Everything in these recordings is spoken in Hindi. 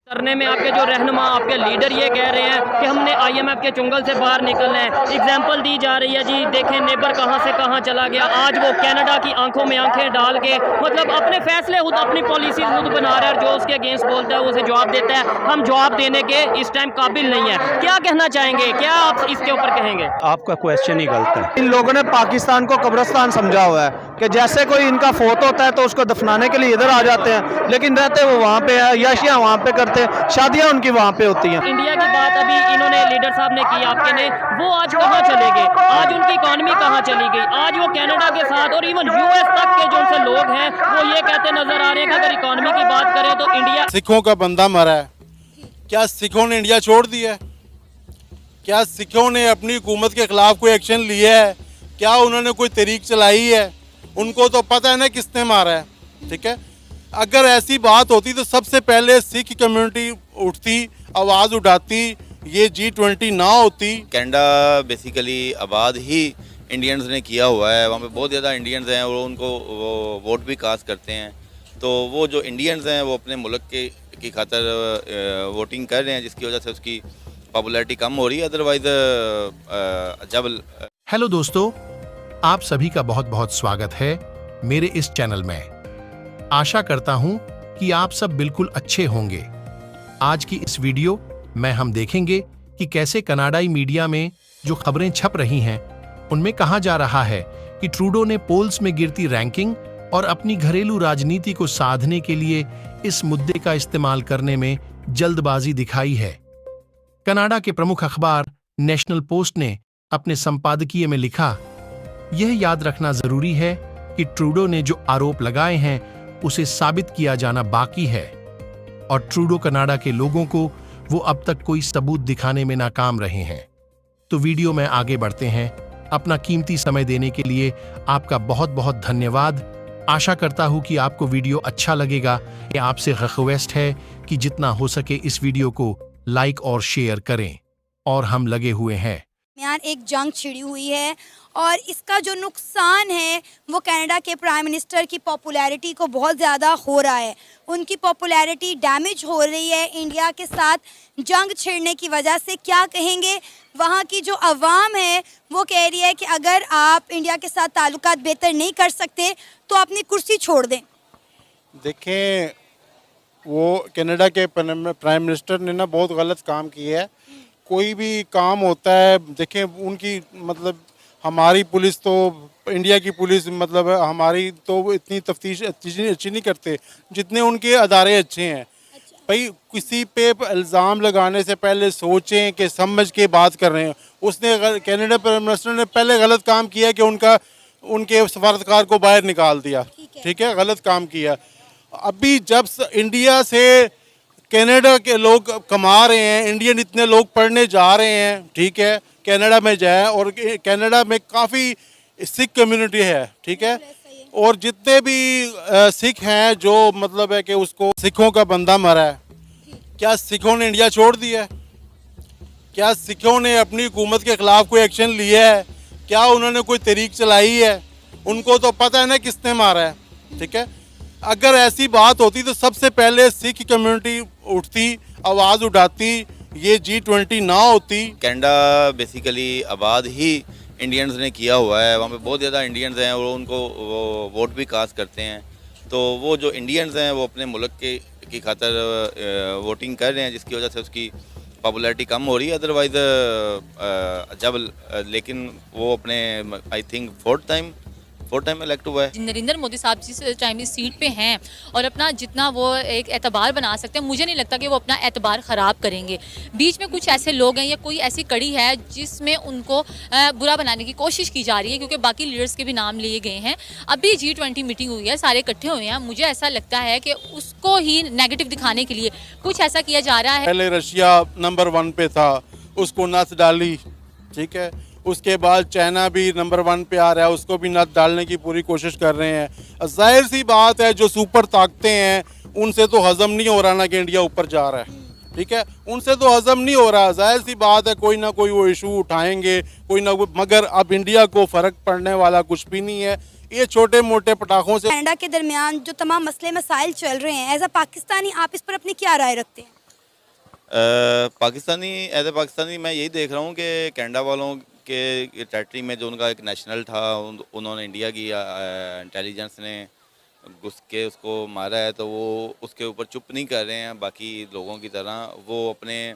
करने में आपके जो रहनुमा आपके लीडर ये कह रहे हैं कि हमने आईएमएफ के चुंगल से बाहर निकलना है। एग्जाम्पल दी जा रही है जी, देखें नेबर कहां से कहां चला गया। आज वो कनाडा की आंखों में आंखें डाल के मतलब अपने फैसले खुद, अपनी पॉलिसी खुद बना रहा है और जो उसके अगेंस्ट बोलता है उसे जवाब देता है। हम जवाब देने के इस टाइम काबिल नहीं है। क्या कहना चाहेंगे, क्या आप इसके ऊपर कहेंगे? आपका क्वेश्चन ही गलत है। इन लोगों ने पाकिस्तान को कब्रिस्तान समझा हुआ है कि जैसे कोई इनका फोत होता है तो उसको दफनाने के लिए इधर आ जाते हैं, लेकिन रहते वो वहाँ पे है, याशियाँ वहाँ पे करते हैं, शादियाँ उनकी वहाँ पे होती हैं। इंडिया की बात अभी इन्होंने लीडर साहब ने की आपके ने, वो आज कहाँ चले गए? आज उनकी इकॉनमी कहाँ चली गई? आज वो कनाडा के साथ और इवन यूएस तक के जो उनसे लोग हैं वो ये कहते नजर आ रहे हैं कि अगर इकॉनमी की बात करें तो इंडिया। सिखों का बंदा मरा है, क्या सिखों ने इंडिया छोड़ दिया है? क्या सिखों ने अपनी हुकूमत के खिलाफ कोई एक्शन लिया है? क्या उन्होंने कोई तहरीक चलाई है? उनको तो पता है ना किसने मारा है, ठीक है। अगर ऐसी बात होती तो सबसे पहले सिख कम्युनिटी उठती, आवाज़ उठाती, ये G20 ना होती। कनाडा बेसिकली आबाद ही इंडियंस ने किया हुआ है, वहाँ पे बहुत ज़्यादा इंडियंस हैं और उनको वो वोट भी कास्ट करते हैं। तो वो जो इंडियंस हैं वो अपने मुल्क की खातर वोटिंग कर रहे हैं, जिसकी वजह से उसकी पॉपुलैरिटी कम हो रही है। अदरवाइज जब हेलो दोस्तों, आप सभी का बहुत बहुत स्वागत है मेरे इस चैनल में। आशा करता हूं कि आप सब बिल्कुल अच्छे होंगे। आज की इस वीडियो में हम देखेंगे कि कैसे कनाडाई मीडिया में जो खबरें छप रही हैं उनमें कहा जा रहा है कि ट्रूडो ने पोल्स में गिरती रैंकिंग और अपनी घरेलू राजनीति को साधने के लिए इस मुद्दे का इस्तेमाल करने में जल्दबाजी दिखाई है। कनाडा के प्रमुख अखबार नेशनल पोस्ट ने अपने संपादकीय में लिखा, यह याद रखना जरूरी है कि ट्रूडो ने जो आरोप लगाए हैं उसे साबित किया जाना बाकी है और ट्रूडो कनाडा के लोगों को वो अब तक कोई सबूत दिखाने में नाकाम रहे हैं। तो वीडियो में आगे बढ़ते हैं। अपना कीमती समय देने के लिए आपका बहुत बहुत धन्यवाद। आशा करता हूं कि आपको वीडियो अच्छा लगेगा। ये आपसे रिक्वेस्ट है कि जितना हो सके इस वीडियो को लाइक और शेयर करें और हम लगे हुए हैं। यार एक जंग छिड़ी हुई है और इसका जो नुकसान है वो कनाडा के प्राइम मिनिस्टर की पॉपुलैरिटी को बहुत ज़्यादा हो रहा है। उनकी पॉपुलैरिटी डैमेज हो रही है इंडिया के साथ जंग छिड़ने की वजह से। क्या कहेंगे, वहाँ की जो अवाम है वो कह रही है कि अगर आप इंडिया के साथ ताल्लुकात बेहतर नहीं कर सकते तो अपनी कुर्सी छोड़ दें। देखें, वो कनाडा के प्राइम मिनिस्टर ने ना बहुत गलत काम किया है। कोई भी काम होता है, देखें उनकी मतलब हमारी पुलिस तो, इंडिया की पुलिस मतलब हमारी तो इतनी तफ्तीश अच्छी नहीं करते जितने उनके अदारे अच्छे हैं। भाई किसी पे इल्ज़ाम लगाने से पहले सोचें कि समझ के बात कर रहे हैं। उसने कनाडा प्राइम मिनिस्टर ने पहले गलत काम किया कि उनके सफारतकार को बाहर निकाल दिया, ठीक है, गलत काम किया। अभी जब इंडिया से कनाडा के लोग कमा रहे हैं, इंडियन इतने लोग पढ़ने जा रहे हैं, ठीक है, कनाडा में जाए, और कनाडा में काफ़ी सिख कम्युनिटी है, ठीक है, और जितने भी सिख हैं जो मतलब है कि उसको सिखों का बंदा मरा है, क्या सिखों ने इंडिया छोड़ दिया है? क्या सिखों ने अपनी हुकूमत के खिलाफ कोई एक्शन लिया है? क्या उन्होंने कोई तहरीक चलाई है? उनको तो पता है ना किसने मारा है, ठीक है। अगर ऐसी बात होती तो सबसे पहले सिख कम्युनिटी उठती, आवाज़ उठाती, ये G20 ना होती। कनाडा बेसिकली आबाद ही इंडियंस ने किया हुआ है, वहाँ पे बहुत ज़्यादा इंडियंस हैं और उनको वो वोट भी कास्ट करते हैं। तो वो जो इंडियंस हैं वो अपने मुल्क की खातर वोटिंग कर रहे हैं, जिसकी वजह से उसकी पॉपुलैरिटी कम हो रही है। अदरवाइज जब लेकिन वो अपने I think fourth time elect हुआ है। नरेंद्र मोदी साहब जिस टाइम इस सीट पे हैं और अपना जितना वो एक एतबार बना सकते हैं, मुझे नहीं लगता कि वो अपना एतबार ख़राब करेंगे। बीच में कुछ ऐसे लोग हैं या कोई ऐसी कड़ी है जिसमें उनको बुरा बनाने की कोशिश की जा रही है, क्योंकि बाकी लीडर्स के भी नाम लिए गए हैं। अभी G20 मीटिंग हुई है, सारे इकट्ठे हुए हैं। मुझे ऐसा लगता है कि उसको ही नेगेटिव दिखाने के लिए कुछ ऐसा किया जा रहा है। पहले रशिया नंबर 1 पे था, उसको नस डाली, ठीक है। उसके बाद चाइना भी नंबर 1 पे आ रहा है, उसको भी नत डालने की पूरी कोशिश कर रहे हैं। जाहिर सी बात है जो सुपर ताकतें हैं उनसे तो हजम नहीं हो रहा ना कि इंडिया ऊपर जा रहा है, ठीक है, उनसे तो हजम नहीं हो रहा। जाहिर सी बात है कोई ना कोई वो इशू उठाएंगे, कोई ना कोई, मगर अब इंडिया को फ़र्क पड़ने वाला कुछ भी नहीं है। ये छोटे मोटे पटाखों से कनाडा के दरमियान जो तमाम मसले मसाइल चल रहे हैं, एज अ पाकिस्तानी आप इस पर अपनी क्या राय रखते हैं? पाकिस्तानी एज ए पाकिस्तानी मैं यही देख रहा हूँ कि कनाडा वालों के टेरिटरी में जो उनका एक नेशनल था उन्होंने इंडिया की इंटेलिजेंस ने घुस के उसको मारा है, तो वो उसके ऊपर चुप नहीं कर रहे हैं बाकी लोगों की तरह। वो अपने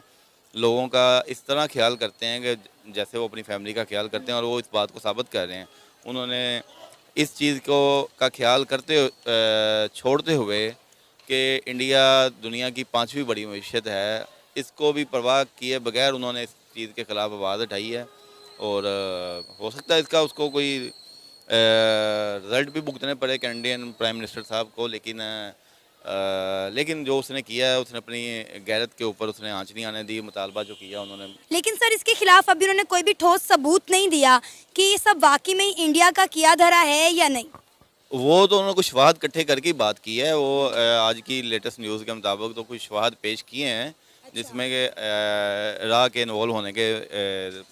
लोगों का इस तरह ख्याल करते हैं कि जैसे वो अपनी फैमिली का ख्याल करते हैं, और वो इस बात को साबित कर रहे हैं। उन्होंने इस चीज़ को का ख्याल करते छोड़ते हुए कि इंडिया दुनिया की 5वीं बड़ी मईशत है, इसको भी परवाह किए बगैर उन्होंने इस चीज़ के ख़िलाफ़ आवाज़ उठाई है। और हो सकता है इसका उसको कोई रिज़ल्ट भी भुगतने पड़े कैनेडियन प्राइम मिनिस्टर साहब को, लेकिन जो उसने किया है, उसने अपनी गैरत के ऊपर उसने आँच नहीं आने दी। मुतालबा जो किया उन्होंने, लेकिन सर इसके खिलाफ अभी उन्होंने कोई भी ठोस सबूत नहीं दिया कि ये सब वाकई में इंडिया का किया धरा है या नहीं। वो तो उन्होंने कुछ शवाहद इकट्ठे करके ही बात की है। वो आज की लेटेस्ट न्यूज़ के मुताबिक तो कुछ शवाहद पेश किए हैं जिसमें कि इराक़ के इन्वॉल्व होने के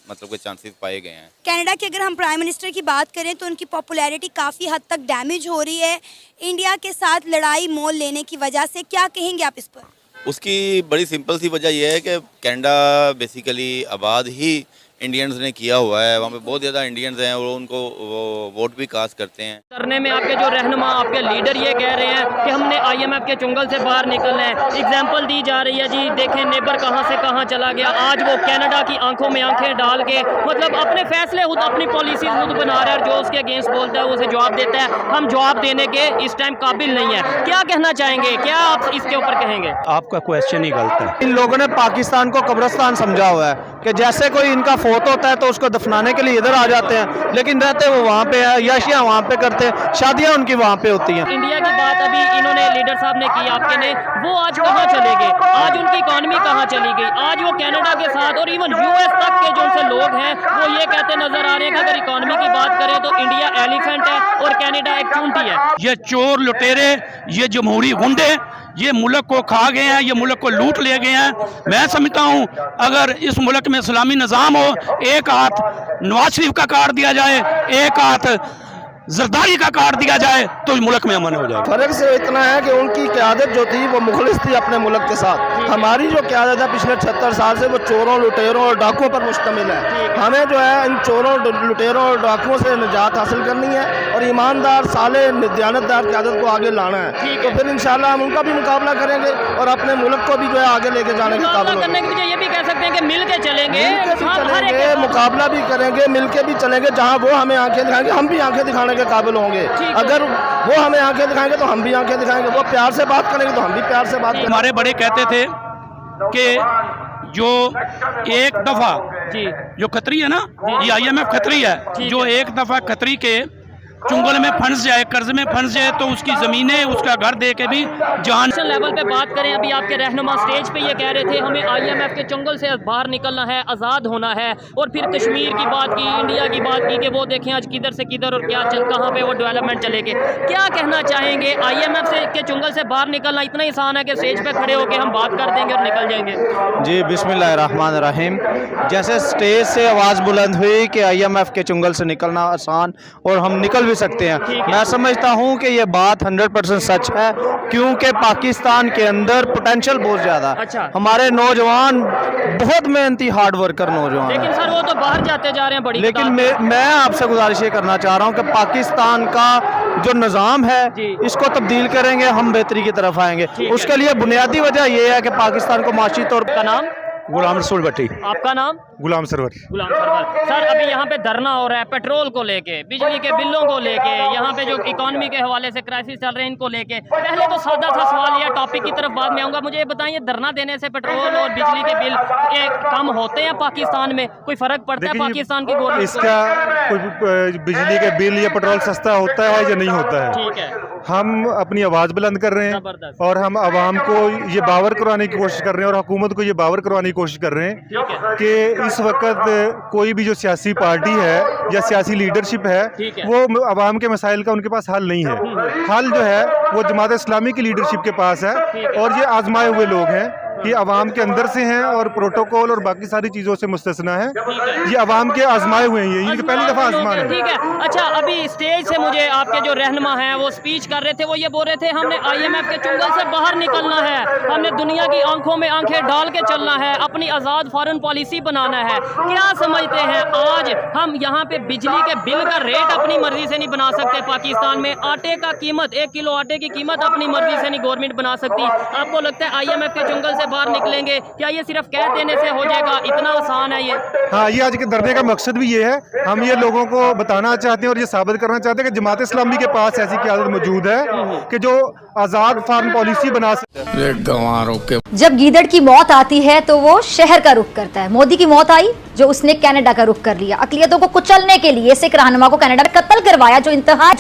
मतलब के चांसेस पाए गए हैं। कनाडा के अगर हम प्राइम मिनिस्टर की बात करें तो उनकी पॉपुलैरिटी काफ़ी हद तक डैमेज हो रही है इंडिया के साथ लड़ाई मोल लेने की वजह से। क्या कहेंगे आप इस पर? उसकी बड़ी सिंपल सी वजह यह है कि कनाडा बेसिकली आबाद ही इंडियंस ने किया हुआ है। वहाँ पे बहुत ज़्यादा इंडियंस हैं और उनको वो वोट भी कास्ट करते हैं। करने में आपके जो रहनुमा, आपके लीडर ये कह रहे हैं कि हमने IMF के चुंगल से बाहर निकलना है। एग्जाम्पल दी जा रही है जी, देखें नेबर कहाँ से कहाँ चला गया। आज वो कनाडा की आंखों में आंखें डाल के मतलब अपने फैसले खुद, अपनी पॉलिसीज खुद बना रहा है, और जो उसके अगेंस्ट बोलता है उसे जवाब देता है। हम जवाब देने के इस टाइम काबिल नहीं है। क्या कहना चाहेंगे, क्या आप इसके ऊपर कहेंगे? आपका क्वेश्चन ही गलत है। इन लोगों ने पाकिस्तान को कब्रिस्तान समझा हुआ है कि जैसे कोई इनका फोत होता है तो उसको दफनाने के लिए इधर आ जाते हैं, लेकिन रहते वो वहाँ पे है, याशियाँ वहाँ पे करते हैं, शादियाँ उनकी वहाँ पे होती हैं। इंडिया की बात अभी इन्होंने लीडर साहब ने की आपके ने, वो आज कहाँ चले गए? आज उनकी इकॉनमी कहाँ चली गई? आज वो कनाडा के साथ और इवन US तक के जो उनसे लोग हैं वो ये कहते नजर आ रहे हैं कि अगर इकॉनमी की बात करें तो इंडिया एलिफेंट है और कनाडा एक चूंटी है। ये चोर लुटेरे, ये जमहूरी गुंडे ये मुल्क को खा गए हैं, ये मुल्क को लूट ले गए हैं। मैं समझता हूँ अगर इस मुल्क में इस्लामी निज़ाम हो, एक हाथ नवाज शरीफ का काट दिया जाए, एक हाथ जरदारी का काट दिया जाए तो इस मुल्क में अमन हो जाए। फर्क से इतना है कि उनकी क़यादत जो थी वो मुखलिस थी अपने मुल्क के साथ। हमारी जो क़यादत है पिछले 76 साल से वो चोरों, लुटेरों और डाकुओं पर मुश्तमिल है। हमें जो है इन चोरों, लुटेरों और डाकुओं से निजात हासिल करनी है और ईमानदार, साले, दयानतदार क़यादत को आगे लाना है। तो फिर इंशाल्लाह हम उनका भी मुकाबला करेंगे और अपने मुल्क को भी जो है आगे लेके जाने के काबिल करने के लिए ये भी कह सकते हैं कि मिल के चलेंगे, मुकाबला भी करेंगे, मिल के भी चलेंगे। जहाँ वो हमें आंखें दिखाएंगे हम भी आंखें दिखाने के काबिल होंगे। अगर वो हमें आंखें दिखाएंगे तो हम भी आंखें दिखाएंगे। वो प्यार से बात करेंगे तो हम भी प्यार से बात करेंगे। हमारे बड़े कहते थे कि जो एक दफा जो खतरी है ना, ये IMF खतरी है, जो एक दफा खतरी के चुंगल में फंस जाए, कर्ज में फंस जाए तो उसकी ज़मीनें, उसका घर दे के भी जान। लेवल पे बात करें, अभी आपके रहनुमा स्टेज पे ये कह रहे थे हमें IMF के चुंगल से बाहर निकलना है, आज़ाद होना है, और फिर कश्मीर की बात की, इंडिया की बात की कि वो देखें आज किधर से किधर और क्या कहाँ पे वो डेवलपमेंट चलेगी। क्या कहना चाहेंगे? IMF से के चुंगल से बाहर निकलना इतना आसान है कि स्टेज पे खड़े होकर हम बात कर देंगे और निकल जाएंगे? जी, बिस्मिल्लाहिर्रहमानिर्रहीम। जैसे स्टेज से आवाज़ बुलंद हुई कि IMF के चुंगल से निकलना आसान और हम निकल भी सकते हैं, मैं समझता हूं कि ये बात 100% सच है, क्योंकि पाकिस्तान के अंदर पोटेंशियल बहुत ज़्यादा। अच्छा। हमारे नौजवान बहुत मेहनती, हार्ड वर्कर नौजवान। लेकिन सर वो तो बाहर जाते जा रहे हैं बड़ी। लेकिन मैं आपसे गुजारिश ये करना चाह रहा हूं कि पाकिस्तान का जो निज़ाम है इसको तब्दील करेंगे, हम बेहतरी की तरफ आएंगे। उसके लिए बुनियादी वजह यह है कि पाकिस्तान को माशी तौर का नाम गुलाम रसूल भट्टी। आपका नाम? गुलाम सरवर। गुलाम सरवर। सर अभी यहाँ पे धरना हो रहा है पेट्रोल को लेके, बिजली के बिलों को लेके, यहाँ पे जो इकोनॉमी के हवाले से क्राइसिस चल रहे हैं इनको लेके। पहले तो सादा सा सवाल या टॉपिक की तरफ बाद में आऊँगा, मुझे ये बताइए धरना देने से पेट्रोल और बिजली के बिल के कम होते हैं पाकिस्तान में? कोई फर्क पड़ता है पाकिस्तान की गवर्नमेंट? इसका कोई बिजली के बिल या पेट्रोल सस्ता होता है या नहीं होता है? ठीक है, हम अपनी आवाज़ बुलंद कर रहे हैं और हम आवाम को ये बावर करवाने की कोशिश कर रहे हैं और हुकूमत को ये बावर करवाने की कोशिश कर रहे हैं कि इस वक्त कोई भी जो सियासी पार्टी है या सियासी लीडरशिप है वो आवाम के मसाइल का उनके पास हल नहीं है। हल जो है वो जमात इस्लामी की लीडरशिप के पास है और ये आजमाए हुए लोग हैं कि अवाम के अंदर से हैं और प्रोटोकॉल और बाकी सारी चीज़ों से मुस्तस्ना है। ये अवाम के आजमाए हुए हैं, ये पहली दफ़ा आजमान है। ठीक है। अच्छा, अभी स्टेज से मुझे आपके जो रहनुमा हैं वो स्पीच कर रहे थे, वो ये बोल रहे थे हमने IMF के चुंगल से बाहर निकलना है, हमने दुनिया की आंखों में आंखें डाल के चलना है, अपनी आज़ाद फॉरेन पॉलिसी बनाना है। क्या समझते हैं आज हम यहाँ पे बिजली के बिल का रेट अपनी मर्जी से नहीं बना सकते? पाकिस्तान में आटे का कीमत, 1 किलो आटे की कीमत अपनी मर्जी से नहीं गवर्नमेंट बना सकती। आपको लगता है IMF के चुंगल से बाहर निकलेंगे? क्या ये सिर्फ कह देने से हो जाएगा? इतना आसान है ये? हाँ, ये आज के धरने का मकसद भी ये है। हम ये लोगों को बताना चाहते हैं और ये साबित करना चाहते हैं कि जमात इस्लामी के पास ऐसी क़यादत मौजूद है कि जो आज़ाद फॉरेन पॉलिसी बना सकते हैं। जब गीदड़ की मौत आती है तो वो शहर का रुख करता है। मोदी की मौत आई जो उसने कनाडा का रुख कर लिया। अक़लियतों को कुचलने के लिए सिख रहनुमा को कनाडा में कत्ल करवाया, जो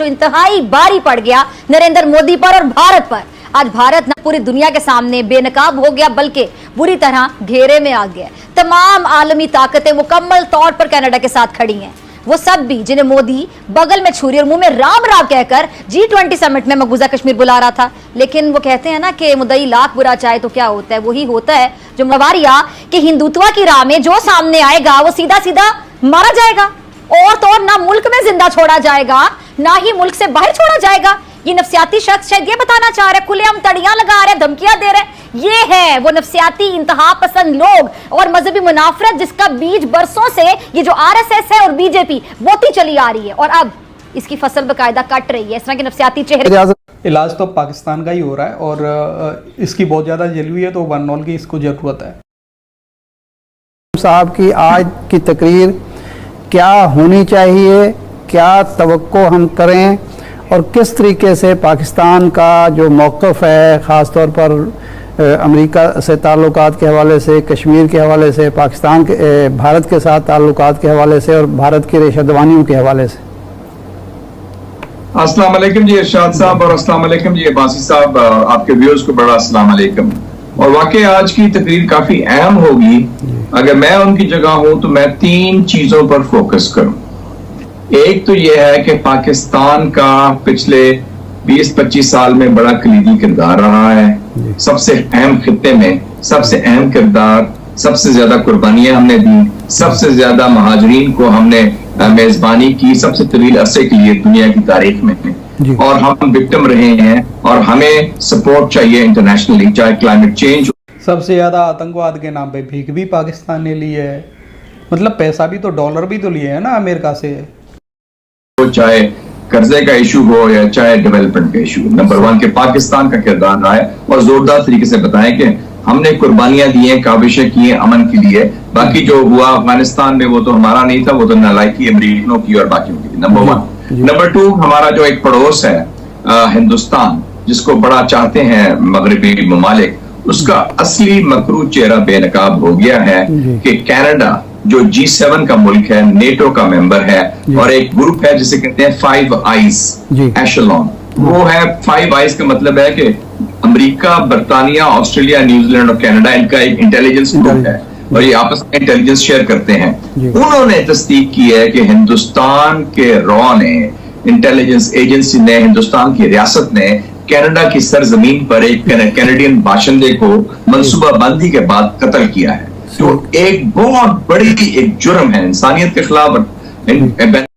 इंतहाई भारी पड़ गया नरेंद्र मोदी पर और भारत पर। आज भारत न पूरी दुनिया के सामने बेनकाब हो गया बल्कि बुरी तरह घेरे में आ गया। तमाम आलमी ताकतें मुकम्मल तौर पर कनाडा के साथ खड़ी हैं। वो सब भी जिन्हें मोदी बगल में छुरी और मुंह में राम राम कहकर G20 समिट में मकबूजा कश्मीर बुला रहा था। लेकिन वो कहते हैं ना कि मुद्दई लाख बुरा चाहे तो क्या होता है, वही होता है जो मवारिया कि हिंदुत्व की राह में जो सामने आएगा वो सीधा सीधा मारा जाएगा। और तो और ना मुल्क में जिंदा छोड़ा जाएगा ना ही मुल्क से बाहर छोड़ा जाएगा। ये नफसियाती शख्स शायद ये बताना चाह रहे, खुलेआम तड़ियां लगा रहे, धमकियां दे रहे। ये है वो नफसियाती इंतहा पसंद लोग और मजहबी मुनाफरत जिसका बीज बरसों से ये जो RSS है और BJP बोती चली आ रही है और अब इसकी फसल बकायदा कट रही है। इस तरह के नफसियाती चेहरे। इलाज तो पाकिस्तान का ही हो रहा है और इसकी बहुत ज़्यादा जरूरी है, तो बर्नॉल की इसको ज़रूरत है। साहब की आज की तकरीर क्या होनी चाहिए, क्या तवक्को हम करें और किस तरीके से पाकिस्तान का जो मौक़िफ़ है ख़ास तौर पर अमेरिका से ताल्लुकात के हवाले से, कश्मीर के हवाले से, पाकिस्तान के भारत के साथ ताल्लुकात के हवाले से और भारत की रेशदवानियों के हवाले से। अस्सलाम वालेकुम जी इरशाद साहब और अस्सलाम वालेकुम जी अब्बासी साहब, आपके व्यूअर्स को बड़ा अस्सलाम वालेकुम। और वाकई आज की तकरीर काफ़ी अहम होगी। अगर मैं उनकी जगह हूं तो मैं 3 चीज़ों पर फोकस करूं। एक तो यह है कि पाकिस्तान का पिछले 20-25 साल में बड़ा कलीदी किरदार रहा है। सबसे अहम खित्ते में सबसे अहम किरदार, सबसे ज्यादा कुर्बानियां हमने दी, सबसे ज्यादा महाजरीन को हमने मेजबानी की सबसे तवील अरसे के लिए दुनिया की तारीख में, और हम विक्टिम रहे हैं और हमें सपोर्ट चाहिए इंटरनेशनली, चाहे क्लाइमेट चेंज। सबसे ज्यादा आतंकवाद के नाम पे भीख भी पाकिस्तान ने ली है, मतलब पैसा भी तो डॉलर भी तो लिए है ना अमेरिका से, चाहे कर्जे का इशू हो या चाहे डेवलपमेंट का इशू। नंबर 1 के पाकिस्तान का किरदार रहा है और जोरदार तरीके से बताएं कि हमने कुर्बानियां दी हैं, काबिशें की हैं अमन के लिए। बाकी जो हुआ अफगानिस्तान में वो तो हमारा नहीं था, वो तो नालायकी अमरीकियों की और बाकियों की। नंबर 1। नंबर 2, हमारा जो एक पड़ोस है हिंदुस्तान, जिसको बड़ा चाहते हैं मगरबी ममालिक, उसका असली मकरू चेहरा बेनकाब हो गया है कि कनाडा जो G7 का मुल्क है, नेटो का मेंबर है और एक ग्रुप है जिसे कहते हैं 5 आइज एशेलॉन। वो है 5 आइज का मतलब है कि अमेरिका, बर्तानिया, ऑस्ट्रेलिया, न्यूजीलैंड और कनाडा, इनका एक इंटेलिजेंस ग्रुप है और ये आपस में इंटेलिजेंस शेयर करते हैं। उन्होंने तस्दीक की है कि हिंदुस्तान के रॉ ने, इंटेलिजेंस एजेंसी ने, हिंदुस्तान की रियासत ने कनाडा की सरजमीन पर एक कैनेडियन बाशिंदे को मंसूबाबंदी के बाद कत्ल किया है, जो एक बहुत बड़ी एक जुर्म है इंसानियत के खिलाफ।